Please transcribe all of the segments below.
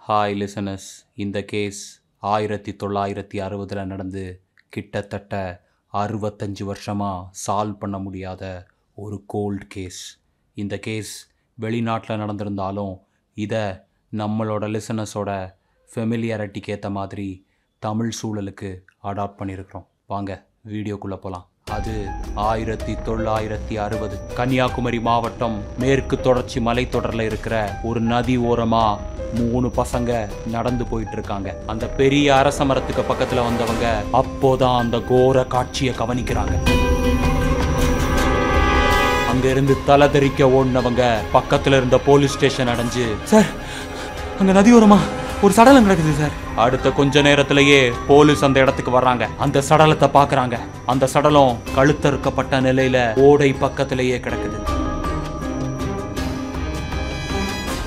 Hi listeners, இந்த case 1960 நடந்து கிட்டத்தட்ட 65 வருஷமாக சால்வ் பண்ண முடியாத ஒரு கோல்ட் கேஸ். இந்த கேஸ் வெளிநாட்டில் நடந்திருந்தாலும் இதை நம்மளோட லிசனர்ஸோட ஃபெமிலியாரிட்டிக்கு ஏற்ற மாதிரி தமிழ் சூழலுக்கு அடாப்ட் பண்ணியிருக்கிறோம். வாங்க வீடியோக்குள்ளே போகலாம். அது 1960 கன்னியாகுமரி மாவட்டம் மேற்கு தொடர்ச்சி மலைத்தொடரில் இருக்கிற ஒரு நதி ஓரமாக 3 பசங்க நடந்து போயிட்டு இருக்காங்க. அந்த பெரிய அரச மரத்துக்கு பக்கத்தில் வந்தவங்க அப்போதான் அந்த கோர காட்சியை கவனிக்கிறாங்க. அங்க இருந்து தலை தெறிக்க ஓடினவங்க பக்கத்துல இருந்த போலீஸ் ஸ்டேஷன் அடைஞ்சு, சார் அங்க நதி ஓரமா ஒரு சடலம் கிடக்குது சார். அடுத்த கொஞ்ச நேரத்திலேயே போலீஸ் அந்த இடத்துக்கு வர்றாங்க. அந்த சடலத்தை பாக்குறாங்க. அந்த சடலம் கழுத்தறுக்கப்பட்ட நிலையில ஓடை பக்கத்திலேயே கிடக்குது.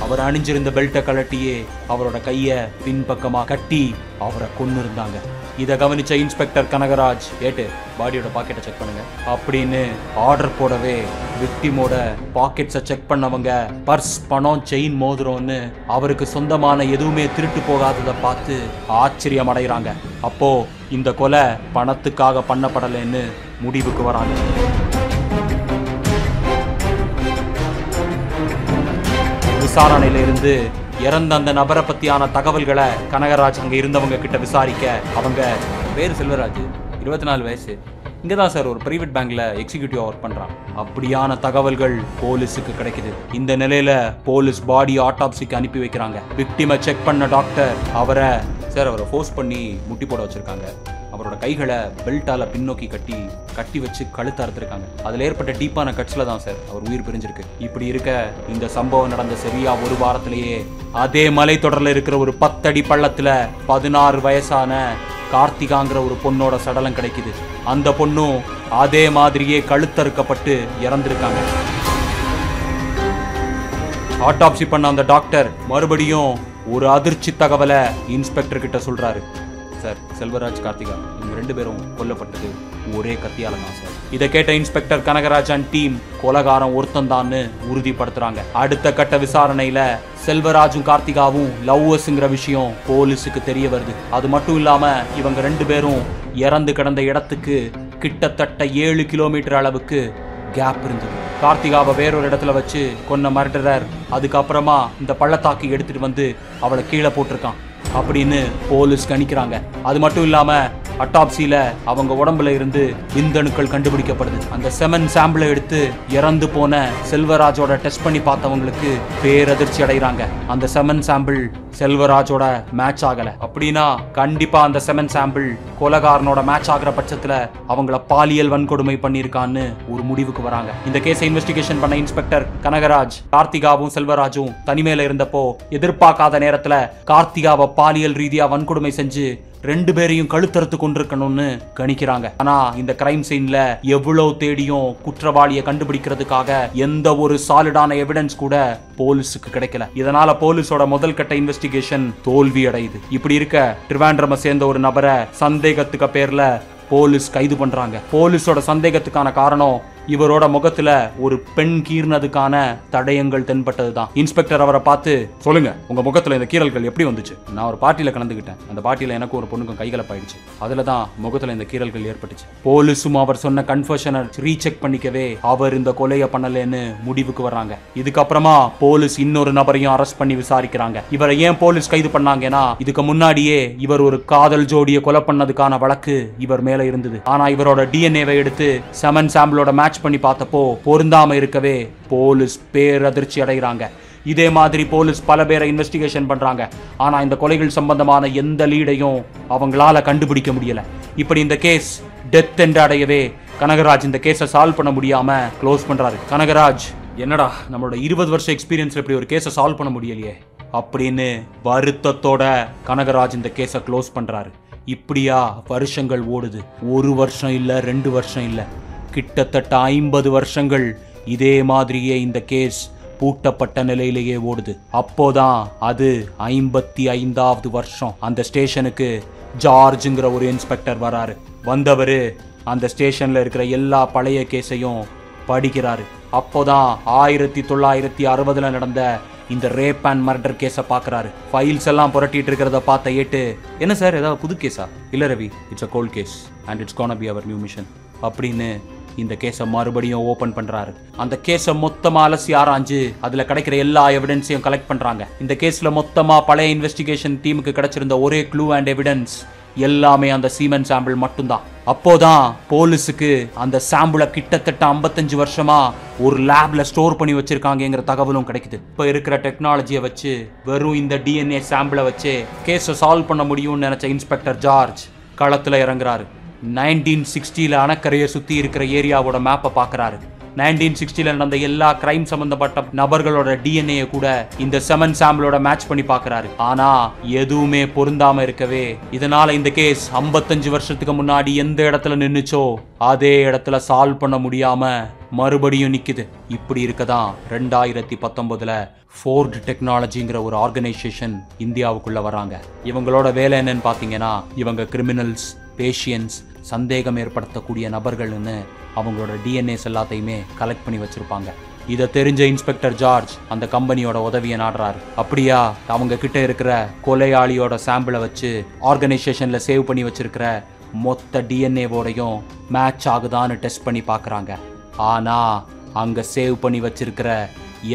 அவர் அணிஞ்சிருந்த பெல்ட்டை கழட்டியே அவரோட கைய பின்பக்கமா கட்டி அவரை கொன்னு இருந்தாங்க. இதை கவனிச்ச இன்ஸ்பெக்டர் கனகராஜ், ஏட்டு பாடியோட பாக்கெட்டை செக் பண்ணுங்க அப்படின்னு ஆர்டர் போடவே விக்டிமோட பாக்கெட்ஸை செக் பண்ணவங்க பர்ஸ், பணம், செயின், மோதிரம்னு அவருக்கு சொந்தமான எதுவுமே திருட்டு போகாததை பார்த்து ஆச்சரியம் அடைகிறாங்க. அப்போ இந்த கொலை பணத்துக்காக பண்ணப்படலைன்னு முடிவுக்கு வராங்க. விசாரணையில இருந்து இறந்த அந்த நபரை பத்தியான தகவல்களை கனகராஜ் அங்க இருந்தவங்க கிட்ட விசாரிக்க, அவங்க பேர் செல்வராஜ், 24 வயசு, இங்கதான் சார் ஒரு பிரைவேட் பேங்க்ல எக்ஸிக்யூட்டிவ் ஒர்க் பண்றான். அப்படியான தகவல்கள் போலீஸுக்கு கிடைக்குது. இந்த நிலையில போலீஸ் பாடி ஆட்டாப்சிக்கு அனுப்பி வைக்கிறாங்க. விக்டிமை செக் பண்ண டாக்டர் அவரை ஃபோர்ஸ் பண்ணி முட்டி போட வச்சிருக்காங்க. அவரோட கைகளை பெல்ட்டால பின்னோக்கி கட்டி வச்சு கழுத்து அறுத்திருக்காங்க. அதுல ஏற்பட்ட டீப்பான கட்ஸ்ல தான் சார் அவர் உயிர் பிரிஞ்சிருக்கு. இப்படி இருக்க இந்த சம்பவம் நடந்த சரியா ஒரு வாரத்திலேயே அதே மலை தொடர்ல இருக்கிற ஒரு 10 அடி பள்ளத்துல 16 வயசான கார்த்திகாங்கிற ஒரு பொண்ணோட சடலம் கிடைக்குது. அந்த பொண்ணும் அதே மாதிரியே கழுத்தறுக்கப்பட்டு இறந்திருக்காங்க. ஆட்டாப்சி பண்ண அந்த டாக்டர் மறுபடியும் ஒரு அதிர்ச்சி தகவலை இன்ஸ்பெக்டர் கிட்ட சொல்றாரு. சார், செல்வராஜ், கார்த்திகா இவங்க 2 பேரும் கொல்லப்பட்டது ஒரே கத்தியால தான் சார். இதை கேட்ட இன்ஸ்பெக்டர் கனகராஜ் அண்ட் டீம் கொலகாரம் ஒருத்தந்தான்னு உறுதிப்படுத்துறாங்க. அடுத்த கட்ட விசாரணையில செல்வராஜும் கார்த்திகாவும் லவ்வர்ஸ்ங்கிற விஷயம் போலீஸுக்கு தெரிய வருது. அது மட்டும் இல்லாம இவங்க 2 பேரும் இறந்து கிடந்த இடத்துக்கு கிட்டத்தட்ட 7 கிலோமீட்டர் அளவுக்கு கேப் இருந்தது. கார்த்திகாவை வேறொரு இடத்துல வச்சு கொன்ன மர்டரர் அதுக்கப்புறமா இந்த பள்ளத்தாக்கி எடுத்துட்டு வந்து அவளை கீழே போட்டிருக்கான் அப்படின்னு போலீஸ் கணிக்கிறாங்க. அது மட்டும் இல்லாம அட்டாப்சியில அவங்க உடம்புல இருந்து விந்தணுக்கள் கண்டுபிடிக்கப்படுது. அந்த செமன் சாம்பிளை எடுத்து இறந்து போன செல்வராஜோட டெஸ்ட் பண்ணி பார்த்தவங்களுக்கு பேரதிர்ச்சி அடைகிறாங்க. அந்த செமன் சாம்பிள் செல்வராஜோட மேட்ச் ஆகல. அப்படின்னா கண்டிப்பா அந்த செமன் சாம்பிள் கொலகாரனோட மேட்ச் ஆகிற பட்சத்துல அவங்கள பாலியல் வன்கொடுமை பண்ணியிருக்கான்னு ஒரு முடிவுக்கு வராங்க. இந்த கேஸை இன்வெஸ்டிகேஷன் பண்ண இன்ஸ்பெக்டர் கனகராஜ் கார்த்திகாவும் செல்வராஜும் தனிமையில இருந்தப்போ எதிர்பார்க்காத நேரத்துல கார்த்திகாவை பாலியல் ரீதியா வன்கொடுமை செஞ்சு 2 பேரையும் கழுத்தறுத்து கொண்டிருக்கணும்னு கணிக்கிறாங்க. ஆனா இந்த கிரைம் சீன்ல எவ்வளவு தேடியும் குற்றவாளியை கண்டுபிடிக்கிறதுக்காக எந்த ஒரு சாலிடான எவிடன்ஸ் கூட போலீஸுக்கு கிடைக்கல. இதனால போலீஸோட முதல் கட்ட இன்வெஸ்டிகேஷன் தோல்வி அடையுது. இப்படி இருக்க ட்ரிவாண்ட்ரமை சேர்ந்த ஒரு நபரை சந்தேகத்துக்கு பேர்ல போலீஸ் கைது பண்றாங்க. போலீஸோட சந்தேகத்துக்கான காரணம் இவரோட முகத்துல ஒரு பெண் கீர்னதுக்கான தடயங்கள் தென்பட்டதுதான். இன்ஸ்பெக்டர் அவரை பார்த்து, சொல்லுங்க உங்க முகத்துல இந்த கீறல்கள் எப்படி வந்துச்சு? நான் ஒரு பார்ட்டியில கலந்துகிட்டேன். அந்த பார்ட்டியில எனக்கு ஒரு பொண்ணுக்கும் கைகலப்பாயிடுச்சு. அதுலதான் முகத்துல இந்த கீறல்கள் ஏற்பட்டுச்சு. போலீஸும் அவர் சொன்ன கன்ஃபெஷனை ரீசெக் பண்ணிக்கவே அவர் இந்த கொலையை பண்ணலன்னு முடிவுக்கு வர்றாங்க. இதுக்கப்புறமா போலீஸ் இன்னொரு நபரையும் அரெஸ்ட் பண்ணி விசாரிக்கிறாங்க. இவரை ஏன் போலீஸ் கைது பண்ணாங்கன்னா, இதுக்கு முன்னாடியே இவர் ஒரு காதல் ஜோடியை கொலை பண்ணதுக்கான வழக்கு இவர் மேல இருந்தது. ஆனா இவரோட டிஎன்ஏவை எடுத்து செமன் சாம்பிளோட மேட்ச் பண்ணி பார்த்தப்போ பொருந்தாம இருக்கவே போலீஸ் பேரதிர்ச்சி அடைகிறாங்க. இதே மாதிரி போலீஸ் பல பேரை இன்வெஸ்டிகேஷன் பண்றாங்க. ஆனா இந்த கொலைகள் சம்பந்தமான எந்த லீடையும் அவங்களால கண்டுபிடிக்க முடியல. இப்படி இந்த கேஸ் டெத் என்று அடையவே கனகராஜ் இந்த கேஸை சால்வ் பண்ண முடியாம க்ளோஸ் பண்றாரு. கனகராஜ், என்னடா நம்மளோட 20 வருஷ எக்ஸ்பீரியன்ஸ்ல இப்படி ஒரு கேஸை சால்வ் பண்ண முடியலையே அப்படின்னு வருத்தத்தோட கனகராஜ் இந்த கேஸை க்ளோஸ் பண்றாரு. இப்படியா வருஷங்கள் ஓடுது. 1 வருஷம் இல்ல, 2 வருஷம் இல்ல, கிட்டத்தட்ட 50 வருஷங்கள் இதே மாதிரியே இந்த கேஸ் பூட்டப்பட்ட நிலையிலேயே ஓடுது. அப்போதான் அது 55வது வருஷம். அந்த ஸ்டேஷனுக்கு ஜார்ஜ்ங்கிற ஒரு இன்ஸ்பெக்டர் வராரு. வந்தவர் அந்த ஸ்டேஷன்ல இருக்கிற எல்லா பழைய கேஸையும் படிக்கிறாரு. அப்போதான் 1960 நடந்த இந்த ரேப் அண்ட் மர்டர் கேஸை பார்க்குறாரு. ஃபைல்ஸ் எல்லாம் புரட்டிட்டு இருக்கிறத பார்த்த ஏட்டு, என்ன சார் ஏதாவது புது கேஸா? இல்லை Ravi, it's a cold case and it's gonna be our new mission அப்படின்னு இந்த கேஸை மறுபடியும் ஓப்பன் பண்றாரு. அந்த கேஸை மொத்தமா அலசி ஆராய்ஞ்சு அதுல கிடைக்கிற எல்லா எவிடன்ஸையும் கலெக்ட் பண்றாங்க. இந்த கேஸ்ல மொத்தமா பழைய இன்வெஸ்டிகேஷன் டீமுக்கு கிடைச்சிருந்த ஒரே க்ளூ அண்ட் எவிடன்ஸ் எல்லாமே அந்த சீமன் சாம்பிள் மட்டும்தான். அப்போதான் போலீஸுக்கு அந்த சாம்பிளை கிட்டத்தட்ட 55 வருஷமா ஒரு லேப்ல ஸ்டோர் பண்ணி வச்சிருக்காங்கிற தகவலும் கிடைக்குது. இப்ப இருக்கிற டெக்னாலஜியை வச்சு வெறும் இந்த டிஎன்ஏ சாம்பிளை வச்சு கேஸை சால்வ் பண்ண முடியும்னு நினைச்ச இன்ஸ்பெக்டர் ஜார்ஜ் களத்துல இறங்குறாரு. 1960 அணக்கரையை சுத்தி இருக்கிற ஏரியாவோட மேப்பை பார்க்கறாரு. 1960 நடந்த எல்லா கிரைம் சம்பந்தப்பட்ட நபர்களோட டிஎன்ஏ கூட இந்த செமன் சாம்பிளோட மேட்ச் பண்ணி பார்க்கறாரு. ஆனா எதுவுமே பொருந்தாம இருக்கவே இதனால இந்த கேஸ் 55 வருஷத்துக்கு முன்னாடி எந்த இடத்துல நின்னுச்சோ அதே இடத்துல சால்வ் பண்ண முடியாம மறுபடியும் நிக்குது. இப்படி இருக்கதான் 2019 ஃபோர்ட் டெக்னாலஜிங்கிற ஒரு ஆர்கனைசேஷன் இந்தியாவுக்குள்ள வராங்க. இவங்களோட வேலை என்னன்னு பாத்தீங்கன்னா, இவங்க கிரிமினல்ஸ், பேஷியன்ஸ், சந்தேகம் ஏற்படுத்தக்கூடிய நபர்கள்னு அவங்களோட டிஎன்ஏஸ் எல்லாத்தையுமே கலெக்ட் பண்ணி வச்சிருப்பாங்க. இதை தெரிஞ்ச இன்ஸ்பெக்டர் ஜார்ஜ் அந்த கம்பெனியோட உதவியை நாடுறாரு. அப்படியா அவங்க கிட்ட இருக்கிற கொலையாளியோட சாம்பிளை வச்சு ஆர்கனைசேஷன்ல சேவ் பண்ணி வச்சிருக்கிற மொத்த டிஎன்ஏவோடையும் மேட்ச் ஆகுதான்னு டெஸ்ட் பண்ணி பார்க்குறாங்க. ஆனா அங்க சேவ் பண்ணி வச்சிருக்கிற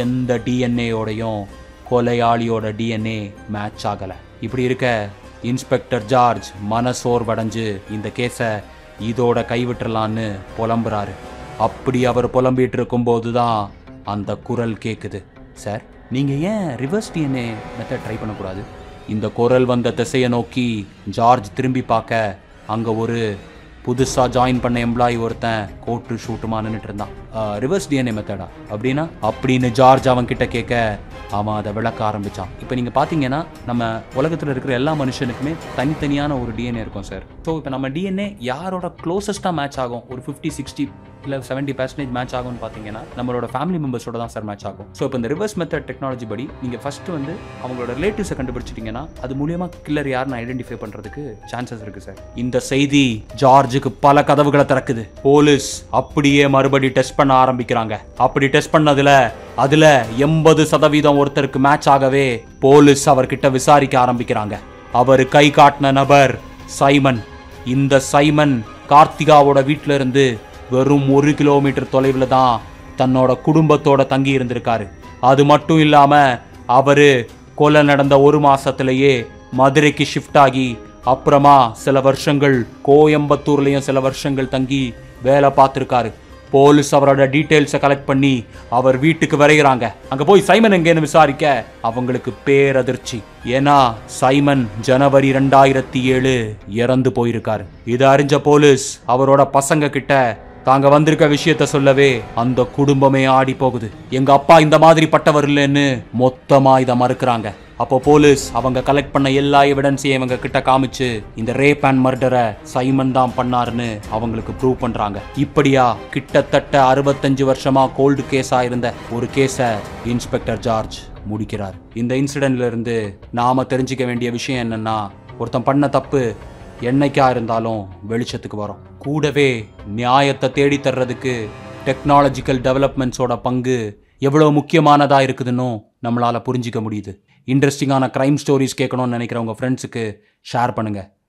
எந்த டிஎன்ஏயோடையும் கொலையாளியோட டிஎன்ஏ மேட்ச் ஆகலை. இப்படி இருக்க இன்ஸ்பெக்டர் ஜார்ஜ் மனசோர்வடைஞ்சு இந்த கேஸை இதோட கைவிட்டுறலான்னு புலம்புறாரு. அப்படி அவர் புலம்பிட்டு இருக்கும்போது தான் அந்த குரல் கேட்குது. சார், நீங்கள் ஏன் ரிவர்ஸ் டிஎன்ஏ மெத்தட் ட்ரை பண்ணக்கூடாது? இந்த குரல் வந்த திசையை நோக்கி ஜார்ஜ் திரும்பி பார்க்க அங்கே ஒரு புதுசாக ஜாயின் பண்ண எம்ப்ளாயி ஒருத்தன் கோட்டு ஷூட்டுமா நின்றுட்டு இருந்தான். ரிவர்ஸ் டிஎன்ஏ மெத்தடா அப்படின்னா அப்படின்னு ஜார்ஜ் அவன் கிட்ட கேட்க அவன் அதை விளக்க ஆரம்பித்தான். இப்போ நீங்கள் பார்த்தீங்கன்னா நம்ம உலகத்தில் இருக்கிற எல்லா மனுஷனுக்குமே தனித்தனியான ஒரு டிஎன்ஏ இருக்கும் சார். ஸோ இப்போ நம்ம டிஎன்ஏ யாரோட க்ளோசஸ்ட்டாக மேட்ச் ஆகும், ஒரு 50-60 இல்லை 70% மேட்ச் ஆகும்னு பார்த்தீங்கன்னா நம்மளோட ஃபேமிலி மெம்பர்ஸோட தான் சார் மேட்ச் ஆகும். ஸோ இப்போ இந்த ரிவர்ஸ் மெத்தட் டெக்னாலஜி படி நீங்கள் ஃபஸ்ட்டு வந்து அவங்களோட ரிலேட்டிவ்ஸை கண்டுபிடிச்சிட்டிங்கன்னா அது மூலியமாக கில்லர் யாருன்னு ஐடென்டிஃபை பண்ணுறதுக்கு சான்சஸ் இருக்குது சார். இந்த செய்தி ஜார்ஜுக்கு பல கதவுகளை திறக்குது. போலீஸ் அப்படியே மறுபடி டெஸ்ட் பண்ண ஆரம்பிக்கிறாங்க. அப்படி டெஸ்ட் பண்ணதுல அதுல 80% ஒருத்தருக்கு மேட்ச் ஆகவே போலீஸ் அவர்கிட்ட விசாரிக்க ஆரம்பிக்கிறாங்க. அவர் கை காட்டின நபர் சைமன். இந்த சைமன் கார்த்திகாவோட வீட்டில இருந்து வெறும் 1 கிலோமீட்டர் தொலைவில் தான் தன்னோட குடும்பத்தோட தங்கி இருந்திருக்காரு. அது மட்டும் இல்லாம அவரு கொலை நடந்த 1 மாசத்திலேயே மதுரைக்கு ஷிஃப்ட் ஆகி அப்புறமா சில வருஷங்கள் கோயம்புத்தூர்லயும் சில வருஷங்கள் தங்கி வேலை பார்த்துருக்காரு. போலீஸ் அவரோட டீட்டெயில்ஸை கலெக்ட் பண்ணி அவர் வீட்டுக்கு வரைகிறாங்க. அங்க போய் சைமன் எங்கேன்னு விசாரிக்க அவங்களுக்கு பேரதிர்ச்சி. ஏன்னா சைமன் ஜனவரி 2007 இறந்து போயிருக்காரு. இதை அறிஞ்ச போலீஸ் அவரோட பசங்க கிட்ட தாங்க வந்திருக்க விஷயத்த சொல்லவே அந்த குடும்பமே ஆடி போகுது. எங்க அப்பா இந்த மாதிரி பட்டவர் இல்லைன்னு மொத்தமா இதை மறுக்கிறாங்க. அப்போ போலீஸ் அவங்க கலெக்ட் பண்ண எல்லா எவிடன்ஸையும் இவங்க கிட்ட காமிச்சு இந்த ரேப் அண்ட் மர்டரை சைமன் தான் பண்ணாருன்னு அவங்களுக்கு ப்ரூவ் பண்றாங்க. இப்படியா கிட்டத்தட்ட 65 வருஷமா கோல்டு கேஸா இருந்த ஒரு கேஸை இன்ஸ்பெக்டர் ஜார்ஜ் முடிக்கிறார். இந்த இன்சிடென்ட்ல இருந்து நாம தெரிஞ்சுக்க வேண்டிய விஷயம் என்னன்னா, ஒருத்தன் பண்ண தப்பு என்னைக்கா இருந்தாலும் வெளிச்சத்துக்கு வரும். கூடவே நியாயத்தை தேடி தர்றதுக்கு டெக்னாலஜிக்கல் டெவலப்மெண்ட்ஸோட பங்கு எவ்வளோ முக்கியமானதா இருக்குதுன்னு நம்மளால புரிஞ்சிக்க முடியுது. இன்ட்ரெஸ்டிங்கான கிரைம் ஸ்டோரிஸ் கேட்கணும்னு நினைக்கிறவங்க ஃப்ரெண்ட்ஸுக்கு ஷேர் பண்ணுங்க.